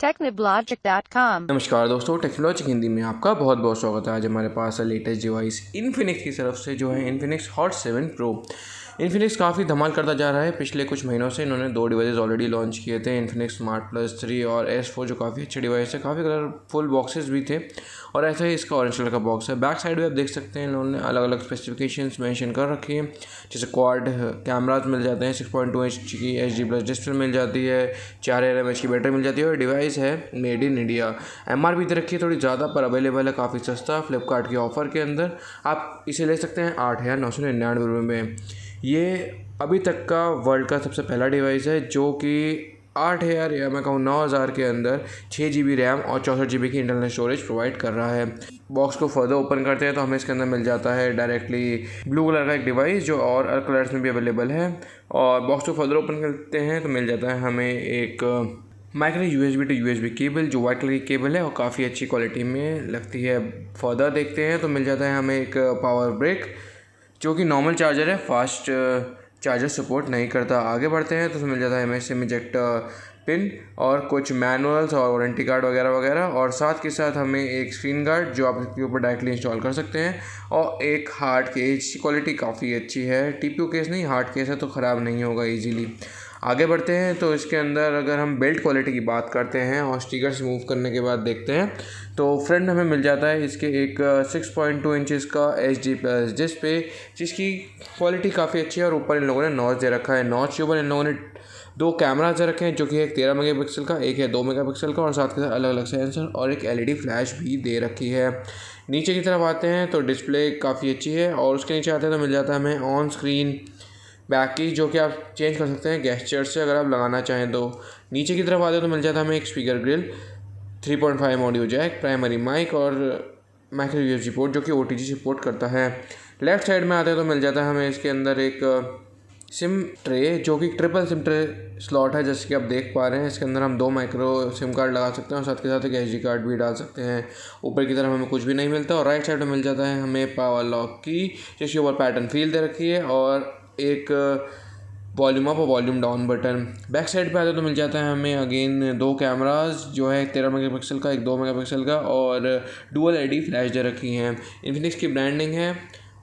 Techniblogic.com। नमस्कार दोस्तों, टेक्नोलॉजिक हिंदी में आपका बहुत बहुत स्वागत है। आज हमारे पास है लेटेस्ट डिवाइस इन्फिनिक्स की तरफ से, जो है इन्फिनिक्स हॉट 7 प्रो। इन्फिनिक्स काफ़ी धमाल करता जा रहा है। पिछले कुछ महीनों से इन्होंने 2 डिवाइसेस ऑलरेडी लॉन्च किए थे, इन्फिनिक्स स्मार्ट प्लस 3 और S4, जो काफ़ी अच्छे डिवाइस है। काफ़ी कलरफुल बॉक्सेस भी थे और ऐसा ही इसका ऑरेंज कलर का बॉक्स है। बैक साइड में आप देख सकते हैं इन्होंने अलग अलग स्पेसिफिकेशंस मेंशन कर रखी है, जैसे क्वाड कैमराज मिल जाते हैं, 6.2 इंच की HD+ डिस्प्ले मिल जाती है, 4000 mAh की बैटरी मिल जाती है और डिवाइस है मेड इन इंडिया। MRP दे रखी है थोड़ी ज़्यादा, पर अवेलेबल है काफ़ी सस्ता फ्लिपकार्ट के ऑफर के अंदर। आप इसे ले सकते हैं 8,999 में। ये अभी तक का वर्ल्ड का सबसे पहला डिवाइस है जो कि 8,000 या मैं कहूँ 9,000 के अंदर 6 GB रैम और 64 GB की इंटरनल स्टोरेज प्रोवाइड कर रहा है। बॉक्स को फर्दर ओपन करते हैं तो हमें इसके अंदर मिल जाता है डायरेक्टली ब्लू कलर का एक डिवाइस, जो और कलर्स में भी अवेलेबल है। और बॉक्स को फर्दर ओपन करते हैं तो मिल जाता है हमें एक micro USB to USB cable, जो वाइट कलर की केबल है और काफ़ी अच्छी क्वालिटी में लगती है। फर्दर देखते हैं तो मिल जाता है हमें एक पावर ब्रेक, जो कि नॉर्मल चार्जर है, फास्ट चार्जर सपोर्ट नहीं करता। आगे बढ़ते हैं तो मिल जाता है हमें सिम इजेक्टर पिन और कुछ मैनुअल्स और वारंटी कार्ड वगैरह वगैरह, और साथ के साथ हमें एक स्क्रीन गार्ड जो आप इसके ऊपर डायरेक्टली इंस्टॉल कर सकते हैं, और एक हार्ड केस। क्वालिटी काफ़ी अच्छी है, TPU केस नहीं, हार्ड केस है तो ख़राब नहीं होगा ईजीली। आगे बढ़ते हैं तो इसके अंदर अगर हम बिल्ड क्वालिटी की बात करते हैं और स्टिकर्स मूव करने के बाद देखते हैं तो फ्रंट हमें मिल जाता है इसके एक 6.2 इंचेस का HD+ डिस्प्ले, जिसकी क्वालिटी काफ़ी अच्छी है। और ऊपर इन लोगों ने नॉच दे रखा है। नॉच के ऊपर इन लोगों ने 2 कैमरा दे रखे हैं, जो कि एक 13 मेगापिक्सल का, एक है 2 मेगापिक्सल का, और साथ के साथ अलग अलग सेंसर और एक LED फ्लैश भी दे रखी है। नीचे की तरफ आते हैं तो डिस्प्ले काफ़ी अच्छी है, और उसके नीचे आते हैं तो मिल जाता है हमें ऑन स्क्रीन बैक की, जो कि आप चेंज कर सकते हैं गेस्चर से अगर आप लगाना चाहें तो। नीचे की तरफ आते हैं तो मिल जाता है हमें एक speaker grille, 3.5 audio jack, primary mic और माइक्रो USB पोर्ट, जो कि OTG सपोर्ट करता है। लेफ्ट साइड में आते हैं तो मिल जाता है हमें इसके अंदर एक सिम ट्रे, जो कि ट्रिपल सिम ट्रे स्लॉट है, जैसे कि आप देख पा रहे हैं। इसके अंदर हम 2 माइक्रो सिम कार्ड लगा सकते हैं और साथ के साथ एक SD कार्ड भी डाल सकते हैं। ऊपर की तरफ हमें कुछ भी नहीं मिलता। और राइट साइड में मिल जाता है हमें पावर लॉक की, जिसके ऊपर पैटर्न फील दे रखी है, और एक वॉल्यूम अप और volume down button. Back side पे आते तो मिल जाता है हमें अगेन 2 कैमरास, जो है 13 मेगापिक्सल का, एक 2 मेगापिक्सल का, और डुअल LED फ्लैश दे रखी हैं। इन्फिनिक्स की ब्रांडिंग है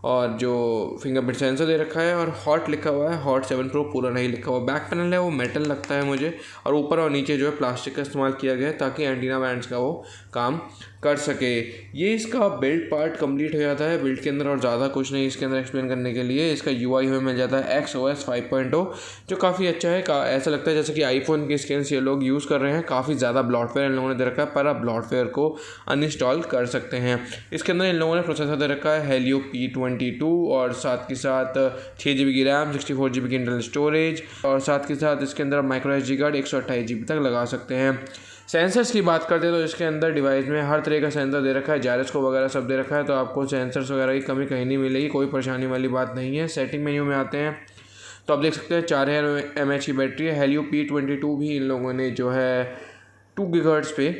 और जो फिंगरप्रिंट सेंसर दे रखा है, और हॉट लिखा हुआ है, हॉट 7 प्रो पूरा नहीं लिखा हुआ। बैक पैनल है वो मेटल लगता है मुझे, और ऊपर और नीचे जो है प्लास्टिक का इस्तेमाल किया गया है, ताकि एंटीना बैंड्स का वो काम कर सके। ये इसका बिल्ड पार्ट कंप्लीट हो जाता है बिल्ड के अंदर, और ज़्यादा कुछ नहीं इसके अंदर एक्सप्लेन करने के लिए। इसका UI हमें मिल जाता है XOS 5.0, जो काफ़ी अच्छा है। ऐसा लगता है जैसे कि आईफोन के स्क्रीन ये लोग यूज़ कर रहे हैं। काफ़ी ज़्यादा ब्लॉटवेयर इन लोगों ने दे रखा है, पर आप ब्लॉटवेयर को अनइंस्टॉल कर सकते हैं। इसके अंदर इन लोगों ने प्रोसेसर दे रखा है Helio P22, और साथ के साथ 6 GB की रैम, 64 GB की इंटरनल स्टोरेज, और साथ के साथ इसके अंदर माइक्रो SD कार्ड 128 GB तक लगा सकते हैं। सेंसर्स की बात करते हैं तो इसके अंदर डिवाइस में हर तरह का सेंसर दे रखा है, जायरोस्कोप वगैरह सब दे रखा है, तो आपको सेंसर्स वगैरह की कमी कहीं नहीं मिलेगी, कोई परेशानी वाली बात नहीं है। सेटिंग मेन्यू में आते हैं तो आप देख सकते हैं 4000 mAh की बैटरी है। Helio P22 भी इन लोगों ने जो है 2 GHz पे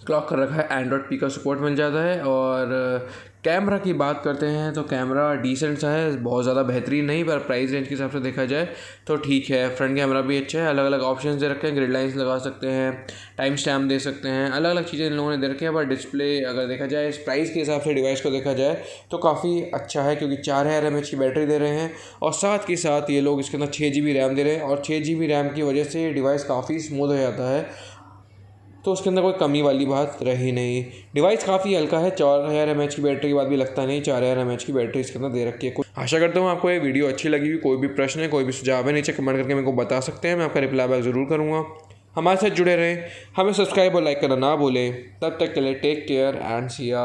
क्लॉक कर रखा है। Android P का सपोर्ट मिल जाता है। और कैमरा की बात करते हैं तो कैमरा डिसेंट सा है, बहुत ज़्यादा बेहतरीन नहीं, पर प्राइस रेंज के हिसाब से देखा जाए तो ठीक है। फ्रंट कैमरा भी अच्छा है, अलग अलग ऑप्शंस दे रखे हैं, ग्रिड लाइन्स लगा सकते हैं, टाइम स्टैम्प दे सकते हैं, अलग अलग चीज़ें इन लोगों ने दे रखी है। पर डिस्प्ले अगर देखा जाए इस प्राइस के हिसाब से डिवाइस को देखा जाए तो काफ़ी अच्छा है, क्योंकि 4000 mAh की बैटरी दे रहे हैं, और साथ के साथ ये लोग इसके अंदर 6 GB रैम दे रहे हैं, और 6 GB रैम की वजह से डिवाइस काफ़ी स्मूथ हो जाता है, तो उसके अंदर कोई कमी वाली बात रही नहीं। डिवाइस काफ़ी हल्का है, 4000 mAh की बैटरी की बात भी लगता नहीं, 4000 mAh की बैटरी इसके अंदर दे रखी है। आशा करता हूँ आपको ये वीडियो अच्छी लगी हुई। कोई भी प्रश्न है, कोई भी सुझाव है, नीचे कमेंट करके मेरे को बता सकते हैं, मैं आपका रिप्लाई बैक ज़रूर करूँगा। हमारे साथ जुड़े रहें, हमें सब्सक्राइब और लाइक करना ना भूलें। तब तक के लिए टेक केयर एंड सी या।